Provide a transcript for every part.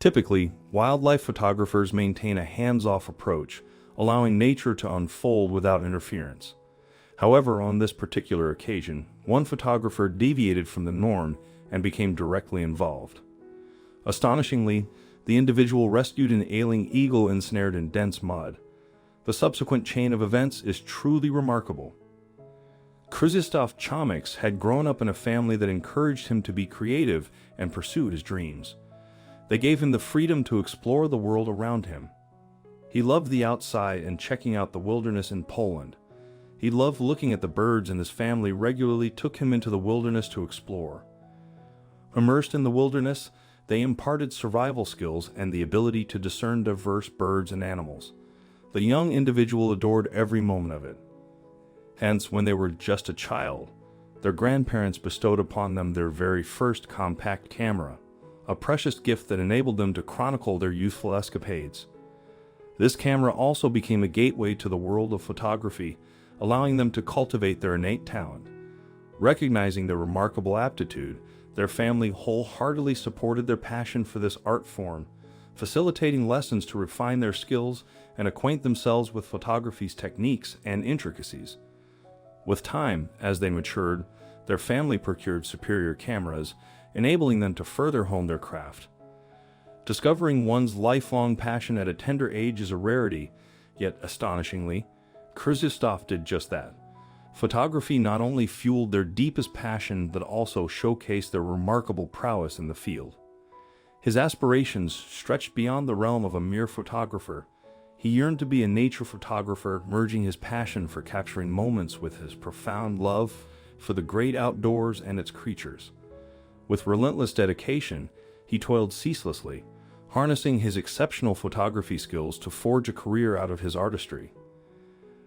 Typically, wildlife photographers maintain a hands-off approach, allowing nature to unfold without interference. However, on this particular occasion, one photographer deviated from the norm and became directly involved. Astonishingly, the individual rescued an ailing eagle ensnared in dense mud. The subsequent chain of events is truly remarkable. Krzysztof Chomix had grown up in a family that encouraged him to be creative and pursue his dreams. They gave him the freedom to explore the world around him. He loved the outside and checking out the wilderness in Poland. He loved looking at the birds, and his family regularly took him into the wilderness to explore. Immersed in the wilderness, they imparted survival skills and the ability to discern diverse birds and animals. The young individual adored every moment of it. Hence, when they were just a child, their grandparents bestowed upon them their very first compact camera, a precious gift that enabled them to chronicle their youthful escapades. This camera also became a gateway to the world of photography, allowing them to cultivate their innate talent. Recognizing their remarkable aptitude, their family wholeheartedly supported their passion for this art form, facilitating lessons to refine their skills and acquaint themselves with photography's techniques and intricacies. With time, as they matured, their family procured superior cameras, enabling them to further hone their craft. Discovering one's lifelong passion at a tender age is a rarity, yet astonishingly, Krzysztof did just that. Photography not only fueled their deepest passion but also showcased their remarkable prowess in the field. His aspirations stretched beyond the realm of a mere photographer. He yearned to be a nature photographer, merging his passion for capturing moments with his profound love for the great outdoors and its creatures. With relentless dedication, he toiled ceaselessly, harnessing his exceptional photography skills to forge a career out of his artistry.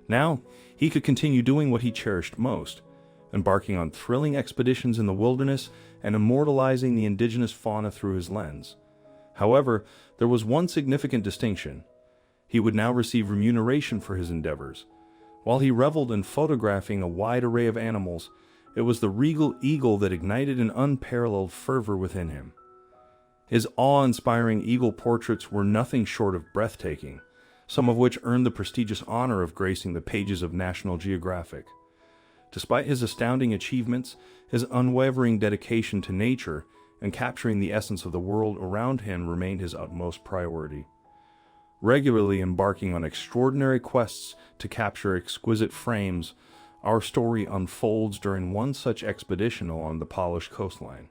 Now, he could continue doing what he cherished most, embarking on thrilling expeditions in the wilderness and immortalizing the indigenous fauna through his lens. However, there was one significant distinction. He would now receive remuneration for his endeavors. While he reveled in photographing a wide array of animals, it was the regal eagle that ignited an unparalleled fervor within him. His awe-inspiring eagle portraits were nothing short of breathtaking, some of which earned the prestigious honor of gracing the pages of National Geographic. Despite his astounding achievements, his unwavering dedication to nature and capturing the essence of the world around him remained his utmost priority. Regularly embarking on extraordinary quests to capture exquisite frames, our story unfolds during one such expedition along the Polish coastline.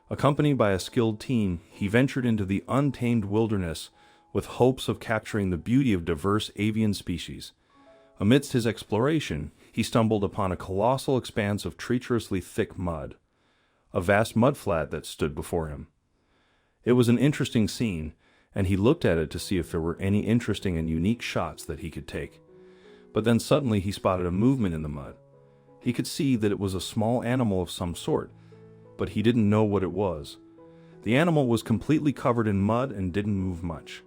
Accompanied by a skilled team, he ventured into the untamed wilderness with hopes of capturing the beauty of diverse avian species. Amidst his exploration, he stumbled upon a colossal expanse of treacherously thick mud, a vast mudflat that stood before him. It was an interesting scene, and he looked at it to see if there were any interesting and unique shots that he could take. But then suddenly he spotted a movement in the mud. He could see that it was a small animal of some sort, but he didn't know what it was. The animal was completely covered in mud and didn't move much.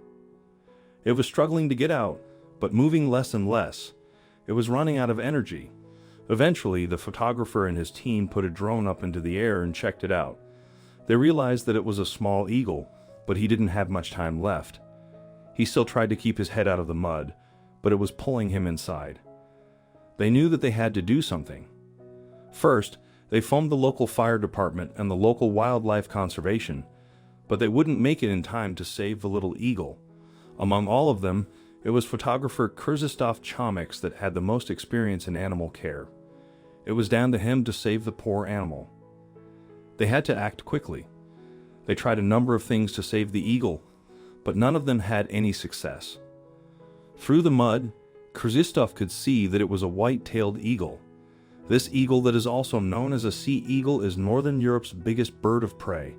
It was struggling to get out, but moving less and less. It was running out of energy. Eventually, the photographer and his team put a drone up into the air and checked it out. They realized that it was a small eagle, but he didn't have much time left. He still tried to keep his head out of the mud, but it was pulling him inside. They knew that they had to do something. First, they phoned the local fire department and the local wildlife conservation, but they wouldn't make it in time to save the little eagle. Among all of them, it was photographer Krzysztof Chomix that had the most experience in animal care. It was down to him to save the poor animal. They had to act quickly. They tried a number of things to save the eagle, but none of them had any success. Through the mud, Krzysztof could see that it was a white-tailed eagle. This eagle that is also known as a sea eagle is Northern Europe's biggest bird of prey.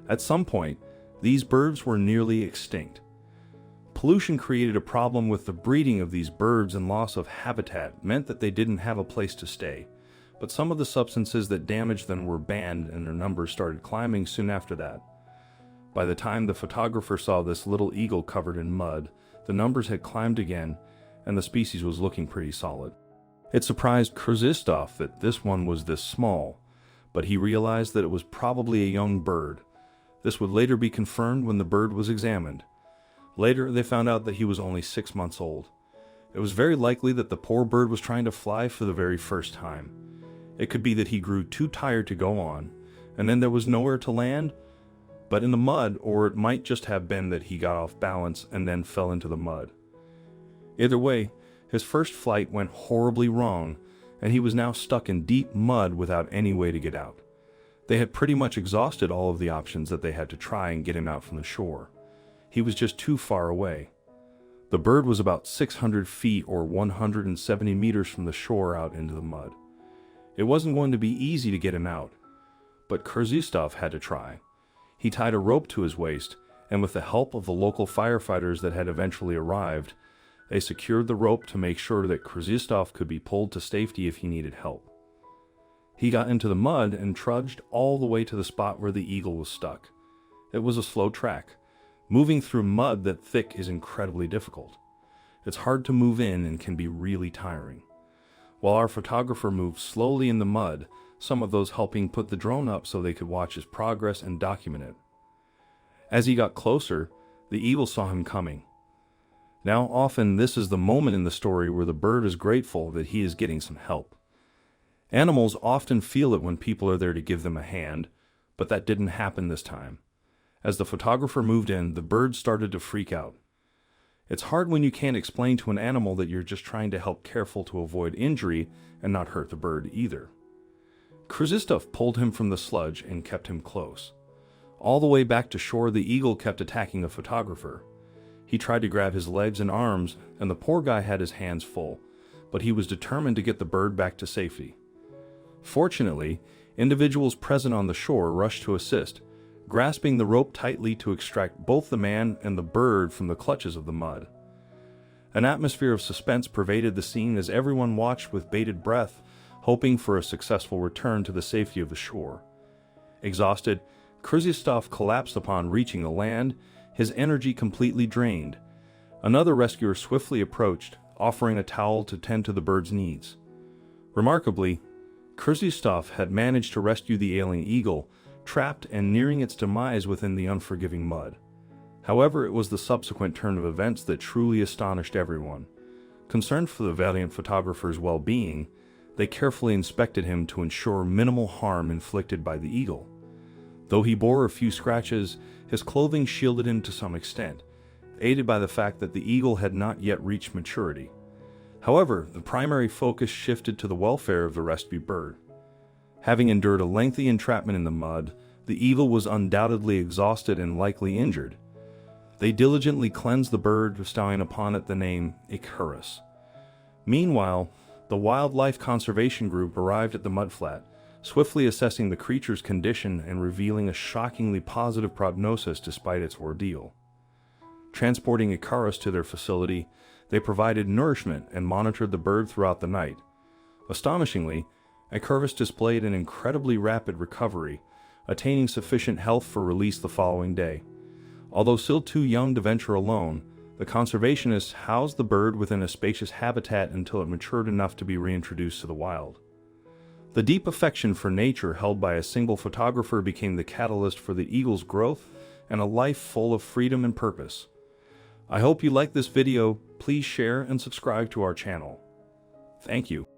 At some point, these birds were nearly extinct. Pollution created a problem with the breeding of these birds, and loss of habitat meant that they didn't have a place to stay. But some of the substances that damaged them were banned, and their numbers started climbing soon after that. By the time the photographer saw this little eagle covered in mud, the numbers had climbed again, and the species was looking pretty solid. It surprised Krzysztof that this one was this small, but he realized that it was probably a young bird. This would later be confirmed when the bird was examined. Later, they found out that he was only 6 months old. It was very likely that the poor bird was trying to fly for the very first time. It could be that he grew too tired to go on, and then there was nowhere to land but in the mud, or it might just have been that he got off balance and then fell into the mud. Either way, his first flight went horribly wrong, and he was now stuck in deep mud without any way to get out. They had pretty much exhausted all of the options that they had to try and get him out from the shore. He was just too far away. The bird was about 600 feet or 170 meters from the shore out into the mud. It wasn't going to be easy to get him out, but Kurzysov had to try. He tied a rope to his waist, and with the help of the local firefighters that had eventually arrived, they secured the rope to make sure that Kurzysov could be pulled to safety if he needed help. He got into the mud and trudged all the way to the spot where the eagle was stuck. It was a slow track. Moving through mud that thick is incredibly difficult. It's hard to move in and can be really tiring. While our photographer moved slowly in the mud, some of those helping put the drone up so they could watch his progress and document it. As he got closer, the eagle saw him coming. Now, often this is the moment in the story where the bird is grateful that he is getting some help. Animals often feel it when people are there to give them a hand, but that didn't happen this time. As the photographer moved in, the bird started to freak out. It's hard when you can't explain to an animal that you're just trying to help careful to avoid injury and not hurt the bird either. Kurzysov pulled him from the sludge and kept him close. All the way back to shore, the eagle kept attacking the photographer. He tried to grab his legs and arms, and the poor guy had his hands full, but he was determined to get the bird back to safety. Fortunately, individuals present on the shore rushed to assist, grasping the rope tightly to extract both the man and the bird from the clutches of the mud. An atmosphere of suspense pervaded the scene as everyone watched with bated breath, hoping for a successful return to the safety of the shore. Exhausted, Kurzysov collapsed upon reaching the land, his energy completely drained. Another rescuer swiftly approached, offering a towel to tend to the bird's needs. Remarkably, Kurzysov had managed to rescue the ailing eagle, trapped and nearing its demise within the unforgiving mud. However, it was the subsequent turn of events that truly astonished everyone. Concerned for the valiant photographer's well-being, they carefully inspected him to ensure minimal harm inflicted by the eagle. Though he bore a few scratches, his clothing shielded him to some extent, aided by the fact that the eagle had not yet reached maturity. However, the primary focus shifted to the welfare of the rescued bird. Having endured a lengthy entrapment in the mud, the eagle was undoubtedly exhausted and likely injured. They diligently cleansed the bird, bestowing upon it the name Icarus. Meanwhile, the wildlife conservation group arrived at the mudflat, swiftly assessing the creature's condition and revealing a shockingly positive prognosis despite its ordeal. Transporting Icarus to their facility, they provided nourishment and monitored the bird throughout the night. Astonishingly, Icarus displayed an incredibly rapid recovery, attaining sufficient health for release the following day. Although still too young to venture alone, the conservationists housed the bird within a spacious habitat until it matured enough to be reintroduced to the wild. The deep affection for nature held by a single photographer became the catalyst for the eagle's growth and a life full of freedom and purpose. I hope you liked this video. Please share and subscribe to our channel. Thank you.